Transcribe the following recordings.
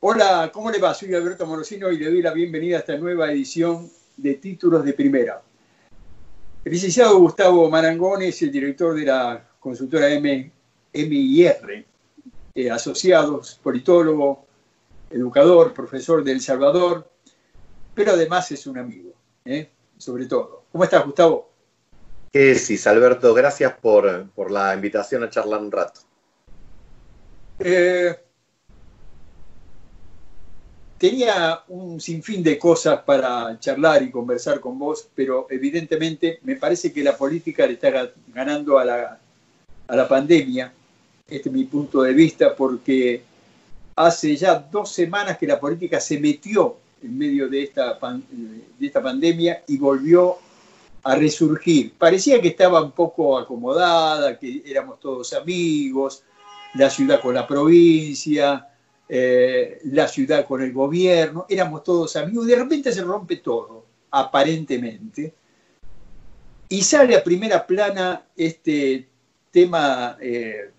Hola, ¿cómo le va? Soy Alberto Morosino y le doy la bienvenida a esta nueva edición de Títulos de Primera. El licenciado Gustavo Marangoni es el director de la consultora MIR, asociados, politólogo, educador, profesor de El Salvador, pero además es un amigo, sobre todo. ¿Cómo estás, Gustavo? ¿Qué decís, Alberto? Gracias por la invitación a charlar un rato. Tenía un sinfín de cosas para charlar y conversar con vos, pero evidentemente me parece que la política le está ganando a la pandemia. Este es mi punto de vista, porque hace ya 2 semanas que la política se metió en medio de esta pandemia y volvió a resurgir. Parecía que estaba un poco acomodada, que éramos todos amigos, la ciudad con la provincia, la ciudad con el gobierno, éramos todos amigos, y de repente se rompe todo, aparentemente, y sale a primera plana este tema que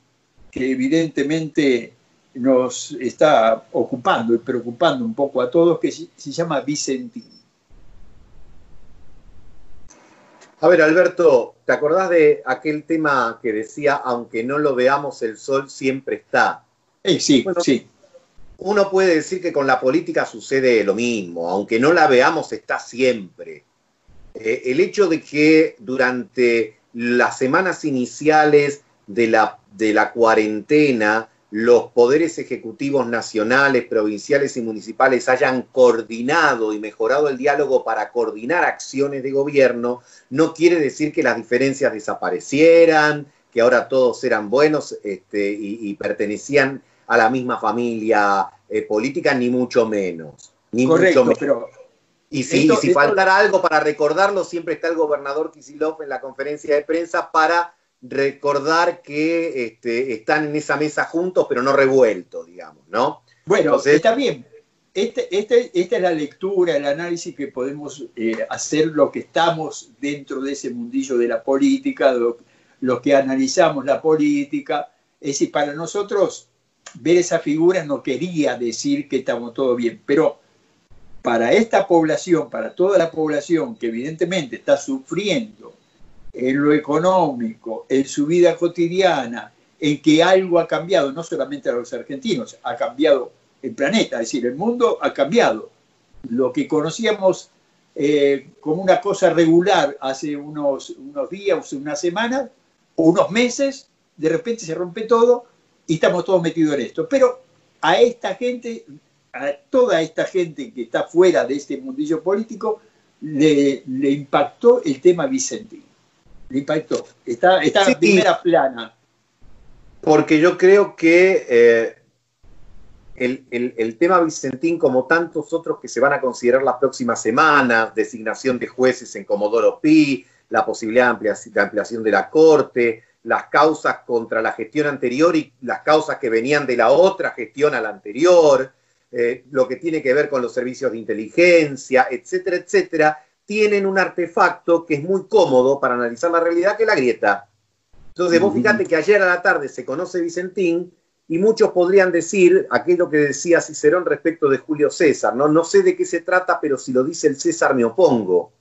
evidentemente nos está ocupando y preocupando un poco a todos, que se llama Vicentín. A ver, Alberto, ¿te acordás de aquel tema que decía, aunque no lo veamos, el sol siempre está? Sí, bueno, sí. Uno puede decir que con la política sucede lo mismo, aunque no la veamos, está siempre. El hecho de que durante las semanas iniciales de la cuarentena, los poderes ejecutivos nacionales, provinciales y municipales hayan coordinado y mejorado el diálogo para coordinar acciones de gobierno, no quiere decir que las diferencias desaparecieran, que ahora todos eran buenos y pertenecían a la misma familia política, ni mucho menos. Correcto, mucho menos. pero... Y si faltara algo para recordarlo, siempre está el gobernador Kicillof en la conferencia de prensa para recordar que están en esa mesa juntos, pero no revueltos, digamos, ¿no? Bueno, entonces, está bien. Esta es la lectura, el análisis que podemos hacer los que estamos dentro de ese mundillo de la política, los que analizamos la política. Es decir, para nosotros ver esa figura no quería decir que estamos todo bien, pero para esta población, para toda la población que evidentemente está sufriendo en lo económico, en su vida cotidiana, en que algo ha cambiado, no solamente a los argentinos, ha cambiado el planeta, es decir, el mundo ha cambiado. Lo que conocíamos como una cosa regular hace unos días, unas semanas, o unos meses, de repente se rompe todo y estamos todos metidos en esto. Pero a esta gente, a toda esta gente que está fuera de este mundillo político, le impactó el tema Vicentín. Le impactó. Está sí, en primera plana. Porque yo creo que el tema Vicentín, como tantos otros que se van a considerar las próximas semanas, designación de jueces en Comodoro Pi, la posibilidad de ampliación de la Corte, las causas contra la gestión anterior y las causas que venían de la otra gestión a la anterior, lo que tiene que ver con los servicios de inteligencia, etcétera, etcétera, tienen un artefacto que es muy cómodo para analizar la realidad, que es la grieta. Entonces, vos fíjate que ayer a la tarde se conoce Vicentín y muchos podrían decir aquello que decía Cicerón respecto de Julio César, ¿no? No sé de qué se trata, pero si lo dice el César me opongo.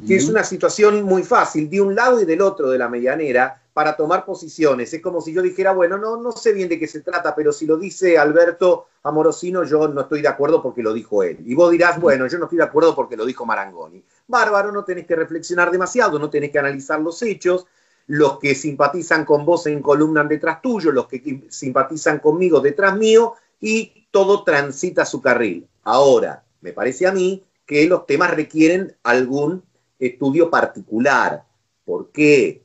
Que es una situación muy fácil, de un lado y del otro de la medianera, para tomar posiciones. Es como si yo dijera, bueno, no sé bien de qué se trata, pero si lo dice Alberto Amorosino, yo no estoy de acuerdo porque lo dijo él. Y vos dirás, bueno, yo no estoy de acuerdo porque lo dijo Marangoni. Bárbaro, no tenés que reflexionar demasiado, no tenés que analizar los hechos. Los que simpatizan con vos se encolumnan detrás tuyo, los que simpatizan conmigo detrás mío, y todo transita su carril. Ahora, me parece a mí que los temas requieren algún estudio particular. ¿Por qué?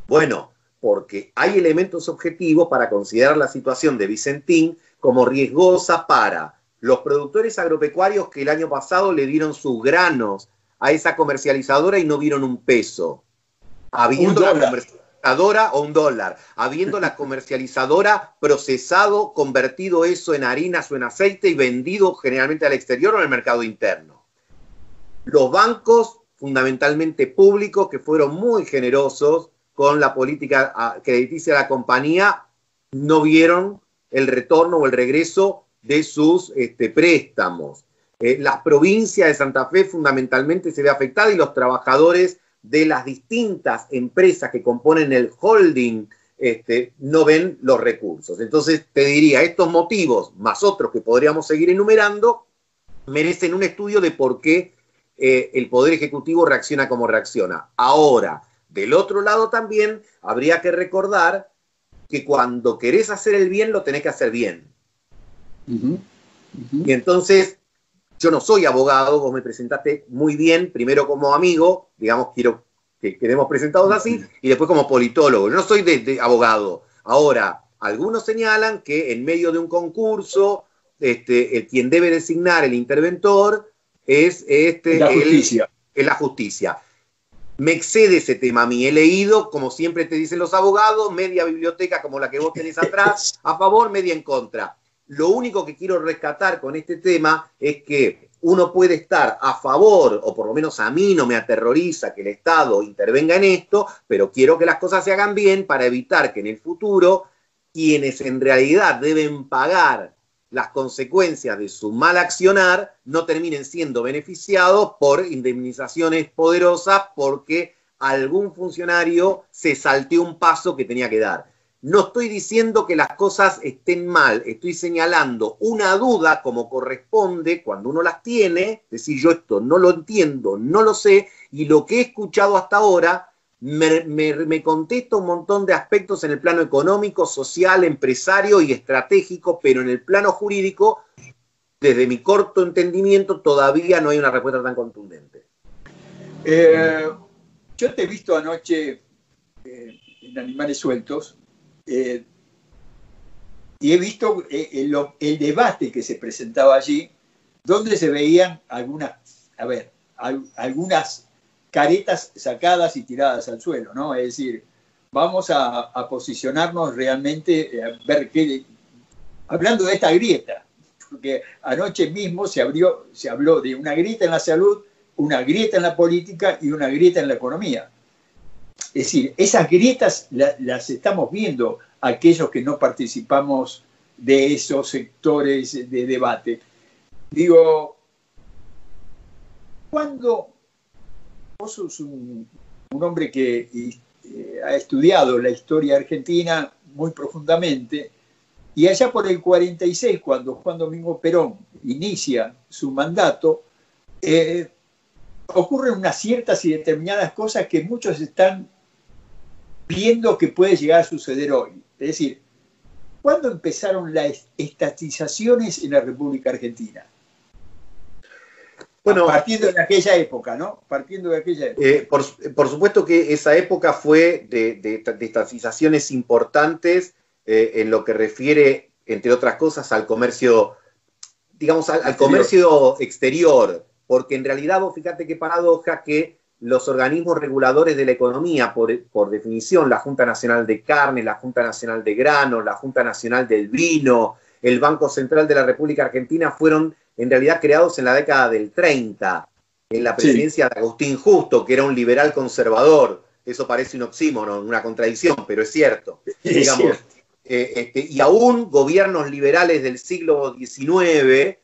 Bueno, porque hay elementos objetivos para considerar la situación de Vicentín como riesgosa para los productores agropecuarios que el año pasado le dieron sus granos a esa comercializadora y no vieron un peso. Habiendo la comercializadora, o $1, habiendo la comercializadora procesado, convertido eso en harinas o en aceite y vendido generalmente al exterior o en el mercado interno. Los bancos, fundamentalmente públicos, que fueron muy generosos con la política crediticia de la compañía, no vieron el retorno o el regreso de sus préstamos. La provincia de Santa Fe fundamentalmente se ve afectada y los trabajadores de las distintas empresas que componen el holding no ven los recursos. Entonces te diría, estos motivos, más otros que podríamos seguir enumerando, merecen un estudio de por qué el Poder Ejecutivo reacciona como reacciona. Ahora, del otro lado también habría que recordar que cuando querés hacer el bien, lo tenés que hacer bien. Y entonces, yo no soy abogado, vos me presentaste muy bien, primero como amigo, digamos, quiero que quedemos presentados así, y después como politólogo. Yo no soy de abogado. Ahora, algunos señalan que en medio de un concurso, quien debe designar el interventor es la justicia. La justicia. Me excede ese tema a mí. He leído, como siempre te dicen los abogados, media biblioteca como la que vos tenés atrás, a favor, media en contra. Lo único que quiero rescatar con este tema es que uno puede estar a favor, o por lo menos a mí no me aterroriza que el Estado intervenga en esto, pero quiero que las cosas se hagan bien para evitar que en el futuro quienes en realidad deben pagar las consecuencias de su mal accionar no terminen siendo beneficiados por indemnizaciones poderosas porque algún funcionario se salteó un paso que tenía que dar. No estoy diciendo que las cosas estén mal, estoy señalando una duda como corresponde cuando uno las tiene, es decir, yo esto no lo entiendo, no lo sé, y lo que he escuchado hasta ahora me contesta un montón de aspectos en el plano económico, social, empresario y estratégico, pero en el plano jurídico, desde mi corto entendimiento, todavía no hay una respuesta tan contundente. Yo te he visto anoche en Animales Sueltos y he visto el debate que se presentaba allí, donde se veían algunas caretas sacadas y tiradas al suelo, ¿no? Es decir, vamos a posicionarnos realmente, a ver qué, hablando de esta grieta, porque anoche mismo se habló de una grieta en la salud, una grieta en la política y una grieta en la economía. Es decir, esas grietas las estamos viendo aquellos que no participamos de esos sectores de debate. Digo, cuando vos sos un hombre que ha estudiado la historia argentina muy profundamente, y allá por el 46, cuando Juan Domingo Perón inicia su mandato, ocurren unas ciertas y determinadas cosas que muchos están viendo que puede llegar a suceder hoy. Es decir, ¿cuándo empezaron las estatizaciones en la República Argentina? Bueno, partiendo de aquella época, ¿no? Partiendo de aquella época. Por supuesto que esa época fue de estatizaciones importantes en lo que refiere, entre otras cosas, al comercio, digamos, al comercio exterior, porque en realidad vos fíjate qué paradoja que los organismos reguladores de la economía, por definición, la Junta Nacional de Carne, la Junta Nacional de Granos, la Junta Nacional del Vino, el Banco Central de la República Argentina, fueron en realidad creados en la década del 30, en la presidencia de Agustín Justo, que era un liberal conservador. Eso parece un oxímoron, una contradicción, pero es cierto. Digamos, y aún gobiernos liberales del siglo XIX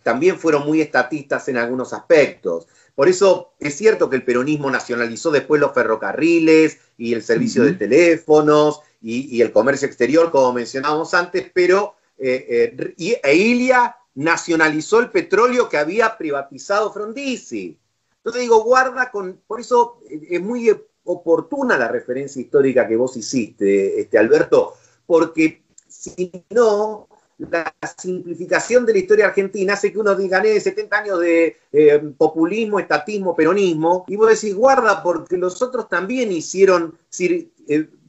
también fueron muy estatistas en algunos aspectos. Por eso es cierto que el peronismo nacionalizó después los ferrocarriles y el servicio de teléfonos y el comercio exterior, como mencionábamos antes, pero Ilia nacionalizó el petróleo que había privatizado Frondizi. Entonces digo, guarda con... Por eso es muy oportuna la referencia histórica que vos hiciste, Alberto, porque si no, la simplificación de la historia argentina hace que uno diga, 70 años de populismo, estatismo, peronismo, y vos decís, guarda, porque los otros también hicieron,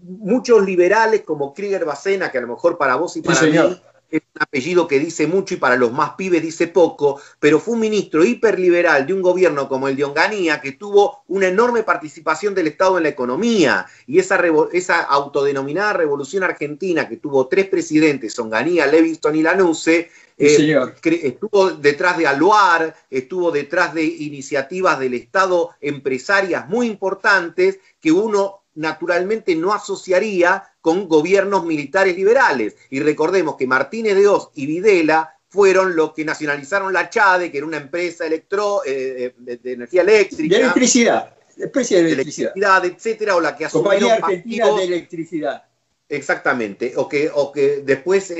muchos liberales como Krieger Bacena, que a lo mejor para vos y para mí es un apellido que dice mucho y para los más pibes dice poco, pero fue un ministro hiperliberal de un gobierno como el de Onganía que tuvo una enorme participación del Estado en la economía, y esa autodenominada Revolución Argentina que tuvo 3 presidentes, Onganía, Levingston y Lanusse, estuvo detrás de Aluar, estuvo detrás de iniciativas del Estado empresarias muy importantes que uno naturalmente no asociaría con gobiernos militares liberales. Y recordemos que Martínez de Oz y Videla fueron los que nacionalizaron la CHADE, que era una empresa de energía eléctrica. De electricidad, especie de electricidad, etcétera, o la que asumieron Compañía Argentina pasivos, de Electricidad. Exactamente, o que después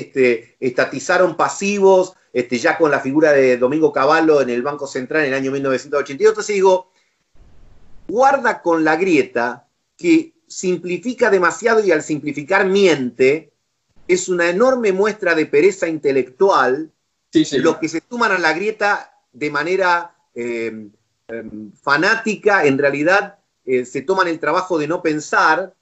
estatizaron pasivos, ya con la figura de Domingo Cavallo en el Banco Central en el año 1982. Entonces digo, guarda con la grieta, que simplifica demasiado y al simplificar miente. Es una enorme muestra de pereza intelectual. Sí, los que se suman a la grieta de manera fanática, en realidad se toman el trabajo de no pensar.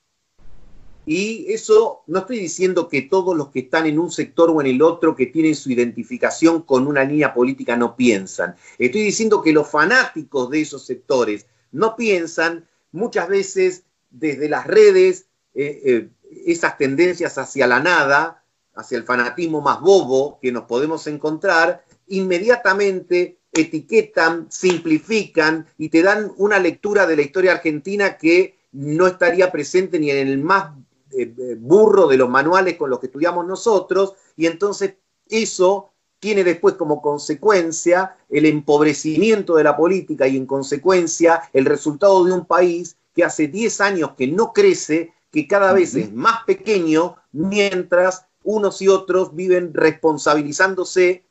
Y eso, no estoy diciendo que todos los que están en un sector o en el otro, que tienen su identificación con una línea política, no piensan. Estoy diciendo que los fanáticos de esos sectores no piensan, muchas veces desde las redes, esas tendencias hacia la nada, hacia el fanatismo más bobo que nos podemos encontrar, inmediatamente etiquetan, simplifican y te dan una lectura de la historia argentina que no estaría presente ni en el más burro de los manuales con los que estudiamos nosotros, y entonces eso tiene después como consecuencia el empobrecimiento de la política y en consecuencia el resultado de un país que hace 10 años que no crece, que cada vez es más pequeño, mientras unos y otros viven responsabilizándose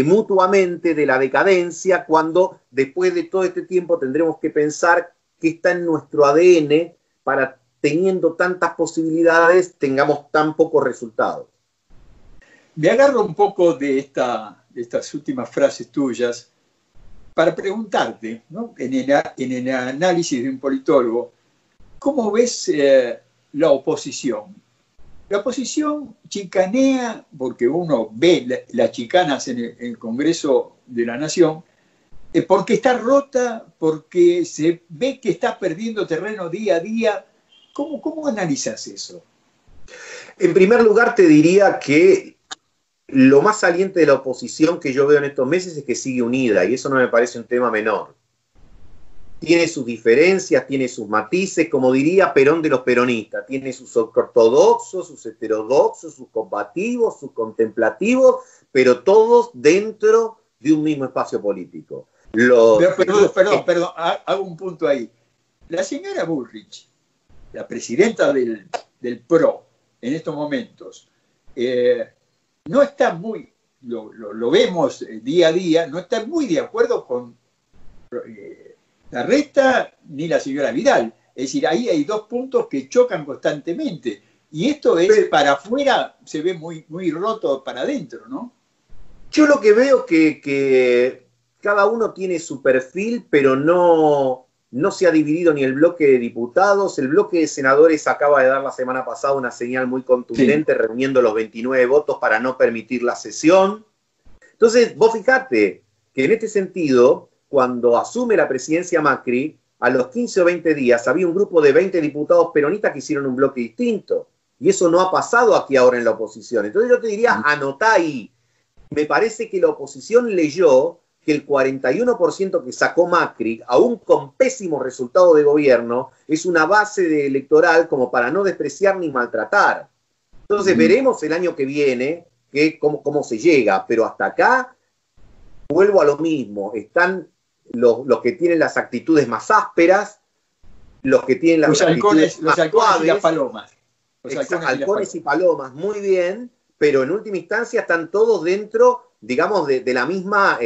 mutuamente de la decadencia, cuando después de todo este tiempo tendremos que pensar que está en nuestro ADN para, teniendo tantas posibilidades, tengamos tan pocos resultados. Me agarro un poco de estas últimas frases tuyas para preguntarte, ¿no? En el análisis de un politólogo, ¿cómo ves la oposición? La oposición chicanea, porque uno ve las chicanas en el Congreso de la Nación, porque está rota, porque se ve que está perdiendo terreno día a día. ¿Cómo analizas eso? En primer lugar, te diría que lo más saliente de la oposición que yo veo en estos meses es que sigue unida, y eso no me parece un tema menor. Tiene sus diferencias, tiene sus matices, como diría Perón de los peronistas, tiene sus ortodoxos, sus heterodoxos, sus combativos, sus contemplativos, pero todos dentro de un mismo espacio político. Perdón, hago un punto ahí. La señora Bullrich, la presidenta del PRO en estos momentos, no está muy, lo vemos día a día, no está muy de acuerdo con Larreta ni la señora Vidal. Es decir, ahí hay dos puntos que chocan constantemente. Y esto es, para afuera se ve muy, muy roto para adentro, ¿no? Yo lo que veo que cada uno tiene su perfil, pero no se ha dividido ni el bloque de diputados. El bloque de senadores acaba de dar la semana pasada una señal muy contundente, sí, reuniendo los 29 votos para no permitir la sesión. Entonces, vos fijate que en este sentido, cuando asume la presidencia Macri, a los 15 o 20 días había un grupo de 20 diputados peronistas que hicieron un bloque distinto. Y eso no ha pasado aquí ahora en la oposición. Entonces yo te diría, anotá ahí. Me parece que la oposición leyó que el 41% que sacó Macri, aún con pésimo resultado de gobierno, es una base electoral como para no despreciar ni maltratar. Entonces veremos el año que viene cómo se llega, pero hasta acá vuelvo a lo mismo. Están los que tienen las actitudes más ásperas, los que tienen las actitudes más suaves, y las palomas. Halcones y palomas, muy bien, pero en última instancia están todos dentro, digamos, de la misma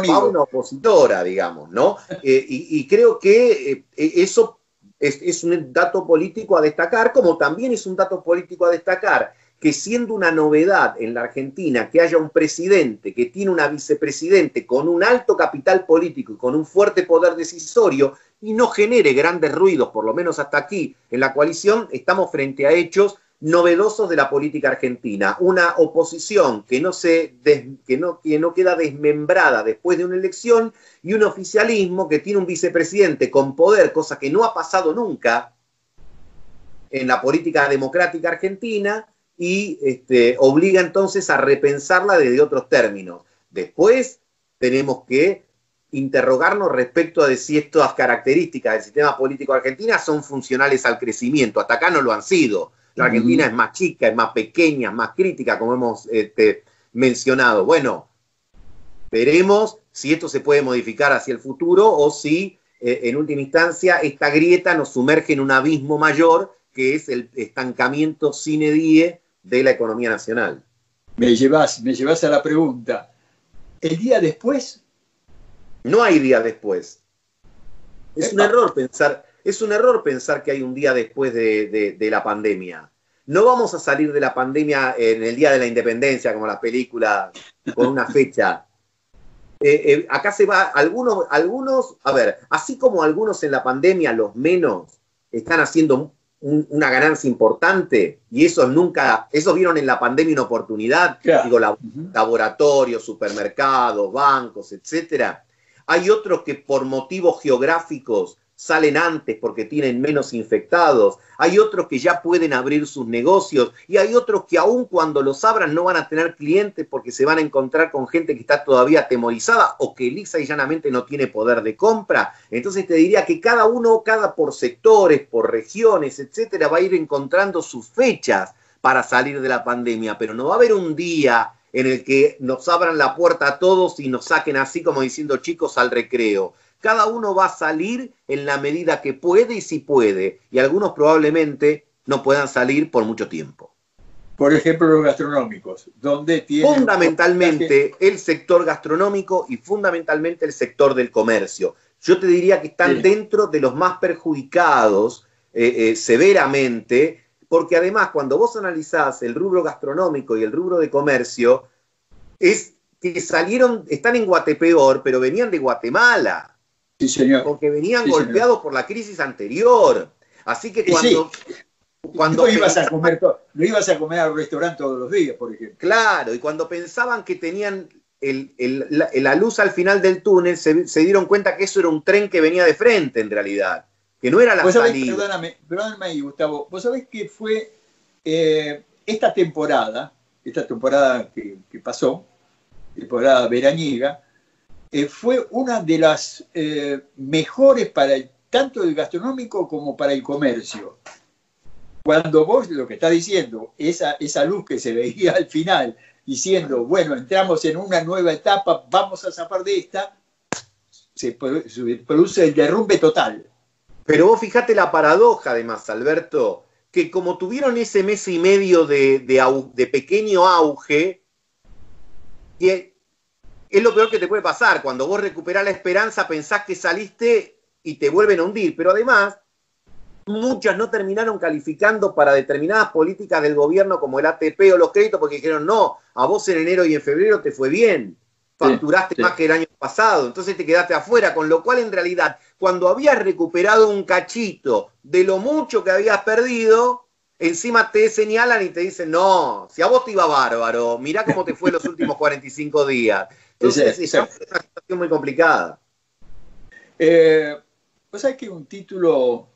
fauna opositora, digamos, ¿no? Y creo que eso es un dato político a destacar, como también es un dato político a destacar que, siendo una novedad en la Argentina que haya un presidente que tiene una vicepresidente con un alto capital político y con un fuerte poder decisorio y no genere grandes ruidos, por lo menos hasta aquí en la coalición, estamos frente a hechos novedosos de la política argentina. Una oposición que no queda desmembrada después de una elección, y un oficialismo que tiene un vicepresidente con poder, cosa que no ha pasado nunca en la política democrática argentina, y obliga entonces a repensarla desde otros términos. Después tenemos que interrogarnos respecto de si estas características del sistema político argentino son funcionales al crecimiento. Hasta acá no lo han sido. La Argentina es más chica, es más pequeña, es más crítica, como hemos mencionado. Bueno, veremos si esto se puede modificar hacia el futuro o si, en última instancia, esta grieta nos sumerge en un abismo mayor, que es el estancamiento sine die de la economía nacional. Me llevas a la pregunta. ¿El día después? No hay día después. Es un error pensar que hay un día después de la pandemia. No vamos a salir de la pandemia en el día de la independencia, como la película, con una fecha. Acá se va, algunos, a ver, así como algunos en la pandemia, los menos, están haciendo una ganancia importante, y esos vieron en la pandemia una oportunidad, claro. Digo, laboratorios, supermercados, bancos, etcétera. Hay otros que por motivos geográficos salen antes porque tienen menos infectados, hay otros que ya pueden abrir sus negocios, y hay otros que aun cuando los abran no van a tener clientes porque se van a encontrar con gente que está todavía atemorizada o que lisa y llanamente no tiene poder de compra. Entonces te diría que cada por sectores, por regiones, etcétera, va a ir encontrando sus fechas para salir de la pandemia, pero no va a haber un día en el que nos abran la puerta a todos y nos saquen así como diciendo chicos al recreo. Cada uno va a salir en la medida que puede y si puede, y algunos probablemente no puedan salir por mucho tiempo. Por ejemplo, los gastronómicos, donde tienen... Fundamentalmente el sector gastronómico y fundamentalmente el sector del comercio. Yo te diría que están dentro de los más perjudicados severamente, porque además cuando vos analizás el rubro gastronómico y el rubro de comercio, es que están en Guatepeor, pero venían de Guatemala. Sí, señor. Porque venían golpeados por la crisis anterior. Así que cuando no ibas a comer al restaurante todos los días, por ejemplo. Claro, y cuando pensaban que tenían la luz al final del túnel, se dieron cuenta que eso era un tren que venía de frente, en realidad. Que no era la salida. Perdóname, Gustavo. Vos sabés que fue esta temporada que pasó, temporada veraniega, fue una de las mejores para tanto el gastronómico como para el comercio. Cuando vos lo que estás diciendo, esa luz que se veía al final, diciendo, bueno, entramos en una nueva etapa, vamos a zafar de esta, se produce el derrumbe total. Pero vos fijate la paradoja, además, Alberto, que como tuvieron ese mes y medio de pequeño auge, y es lo peor que te puede pasar. Cuando vos recuperás la esperanza, pensás que saliste y te vuelven a hundir. Pero además, muchas no terminaron calificando para determinadas políticas del gobierno como el ATP o los créditos porque dijeron, no, a vos en enero y en febrero te fue bien. Facturaste más que el año pasado, entonces te quedaste afuera. Con lo cual, en realidad, cuando habías recuperado un cachito de lo mucho que habías perdido, encima te señalan y te dicen, no, si a vos te iba bárbaro, mirá cómo te fue los últimos 45 días. Entonces, es una situación muy complicada. Vos sabés que un título,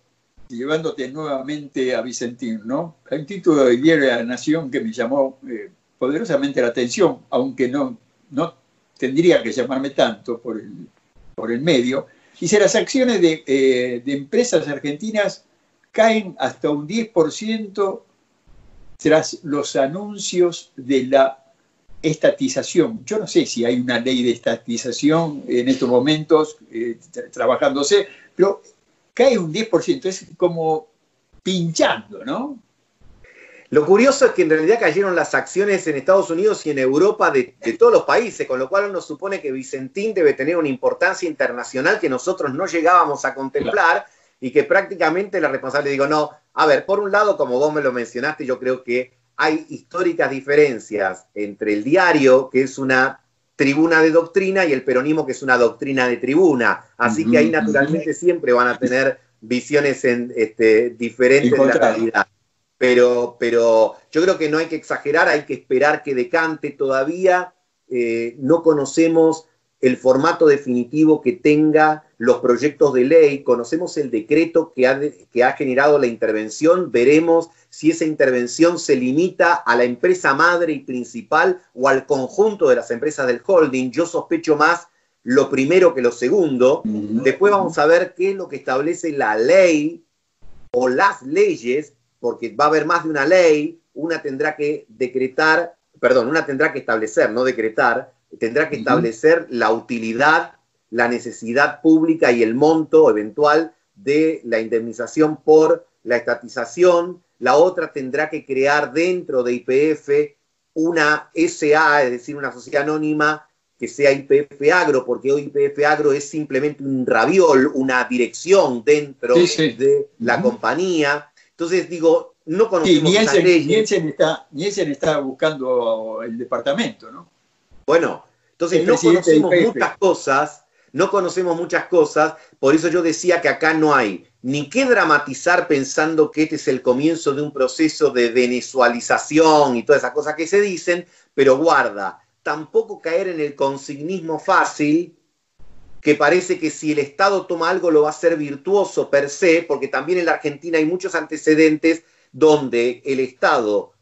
llevándote nuevamente a Vicentín, ¿no? Hay un título del diario de La Nación que me llamó poderosamente la atención, aunque no tendría que llamarme tanto por el medio. Dice, las acciones de empresas argentinas caen hasta un 10% tras los anuncios de la estatización. Yo no sé si hay una ley de estatización en estos momentos trabajándose, pero cae un 10%, es como pinchando, ¿no? Lo curioso es que en realidad cayeron las acciones en Estados Unidos y en Europa de todos los países, con lo cual uno supone que Vicentín debe tener una importancia internacional que nosotros no llegábamos a contemplar, claro. Y que prácticamente la responsable, digo, no, a ver, por un lado, como vos me lo mencionaste, yo creo que hay históricas diferencias entre el diario, que es una tribuna de doctrina, y el peronismo, que es una doctrina de tribuna. Así que ahí naturalmente siempre van a tener visiones diferentes de la realidad. Pero yo creo que no hay que exagerar, hay que esperar que decante todavía. No conocemos el formato definitivo que tenga los proyectos de ley, conocemos el decreto que ha generado la intervención, veremos si esa intervención se limita a la empresa madre y principal o al conjunto de las empresas del holding. Yo sospecho más lo primero que lo segundo. Después vamos a ver qué es lo que establece la ley o las leyes, porque va a haber más de una ley. Una tendrá que establecer, no decretar, tendrá que establecer la utilidad, la necesidad pública y el monto eventual de la indemnización por la estatización. La otra tendrá que crear dentro de YPF una SA, es decir, una sociedad anónima que sea YPF Agro, porque hoy YPF Agro es simplemente un raviol, una dirección dentro de la compañía. Entonces, digo, no conocemos esas leyes. Nielsen está buscando el departamento, ¿no? Bueno, entonces no conocemos muchas cosas, por eso yo decía que acá no hay ni qué dramatizar pensando que este es el comienzo de un proceso de venezualización y todas esas cosas que se dicen, pero guarda, tampoco caer en el consignismo fácil, que parece que si el Estado toma algo lo va a hacer virtuoso per se, porque también en la Argentina hay muchos antecedentes donde el Estado,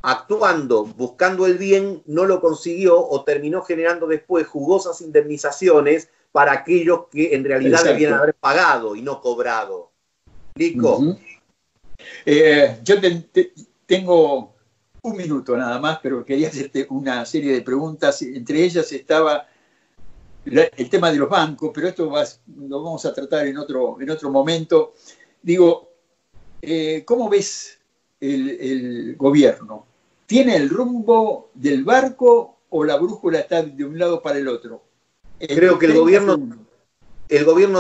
actuando, buscando el bien, no lo consiguió o terminó generando después jugosas indemnizaciones para aquellos que en realidad debían haber pagado y no cobrado. ¿Lico? Yo tengo un minuto nada más, pero quería hacerte una serie de preguntas. Entre ellas estaba el tema de los bancos, pero esto lo vamos a tratar en otro momento. Digo, ¿cómo ves el gobierno? ¿Tiene el rumbo del barco o la brújula está de un lado para el otro? Creo que el gobierno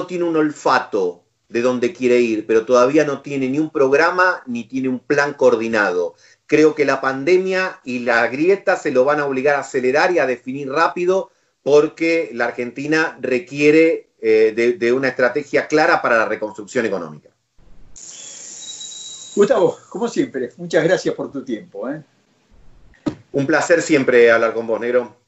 tiene un olfato de dónde quiere ir, pero todavía no tiene ni un programa ni tiene un plan coordinado. Creo que la pandemia y la grieta se lo van a obligar a acelerar y a definir rápido, porque la Argentina requiere de una estrategia clara para la reconstrucción económica. Gustavo, como siempre, muchas gracias por tu tiempo. Un placer siempre hablar con vos, negro.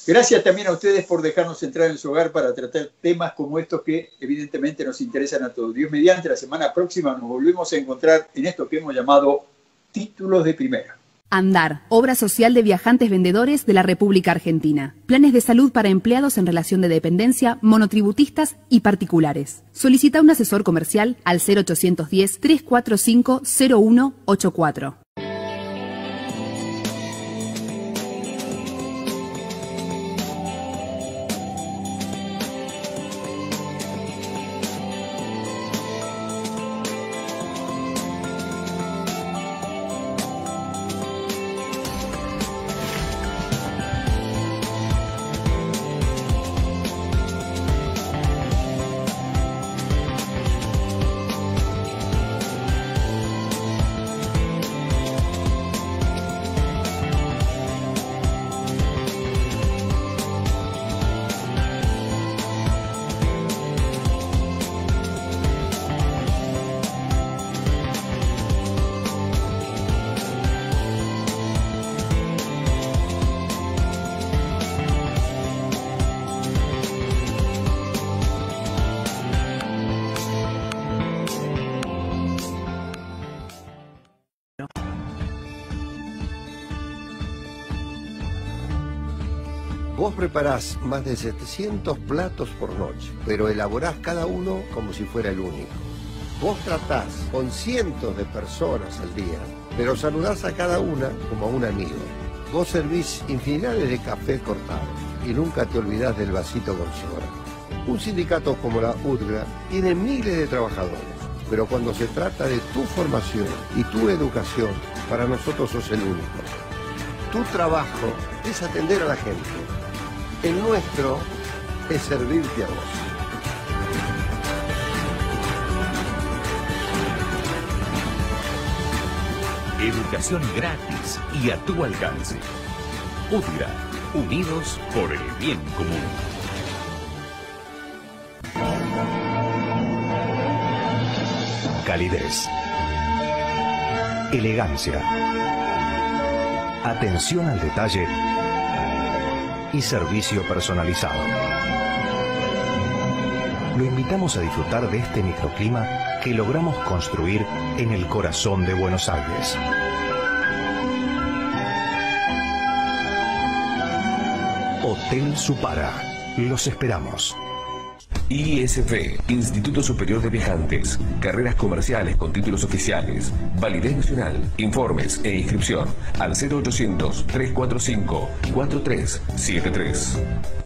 Gracias también a ustedes por dejarnos entrar en su hogar para tratar temas como estos que evidentemente nos interesan a todos. Dios mediante, la semana próxima nos volvemos a encontrar en esto que hemos llamado Títulos de Primera. ANDAR, obra social de viajantes vendedores de la República Argentina. Planes de salud para empleados en relación de dependencia, monotributistas y particulares. Solicita un asesor comercial al 0810-345-0184. Vos preparás más de 700 platos por noche, pero elaborás cada uno como si fuera el único. Vos tratás con cientos de personas al día, pero saludás a cada una como a un amigo. Vos servís infinidades de café cortados y nunca te olvidás del vasito con sobra. Un sindicato como la UTGRA tiene miles de trabajadores, pero cuando se trata de tu formación y tu educación, para nosotros sos el único. Tu trabajo es atender a la gente. El nuestro es servirte a vos. Educación gratis y a tu alcance. UTGRA, unidos por el bien común. Calidez. Elegancia. Atención al detalle y servicio personalizado. Lo invitamos a disfrutar de este microclima que logramos construir en el corazón de Buenos Aires. Hotel Supara. Los esperamos. ISF, Instituto Superior de Viajantes. Carreras comerciales con títulos oficiales. Validez nacional. Informes e inscripción al 0800-345-4373.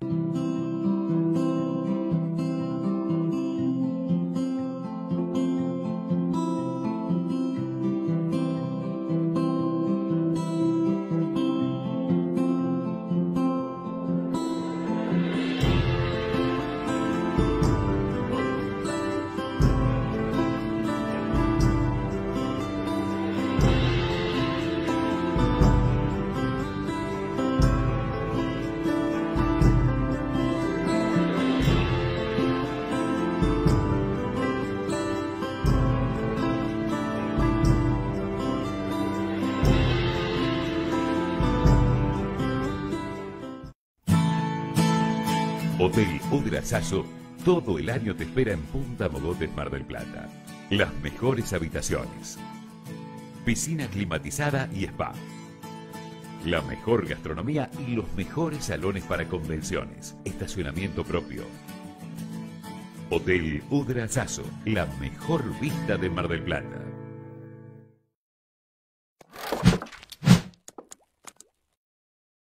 Hotel Udra Sasso, todo el año te espera en Punta Mogotes, Mar del Plata. Las mejores habitaciones, piscina climatizada y spa, la mejor gastronomía y los mejores salones para convenciones, estacionamiento propio. Hotel Udra Sasso, la mejor vista de Mar del Plata.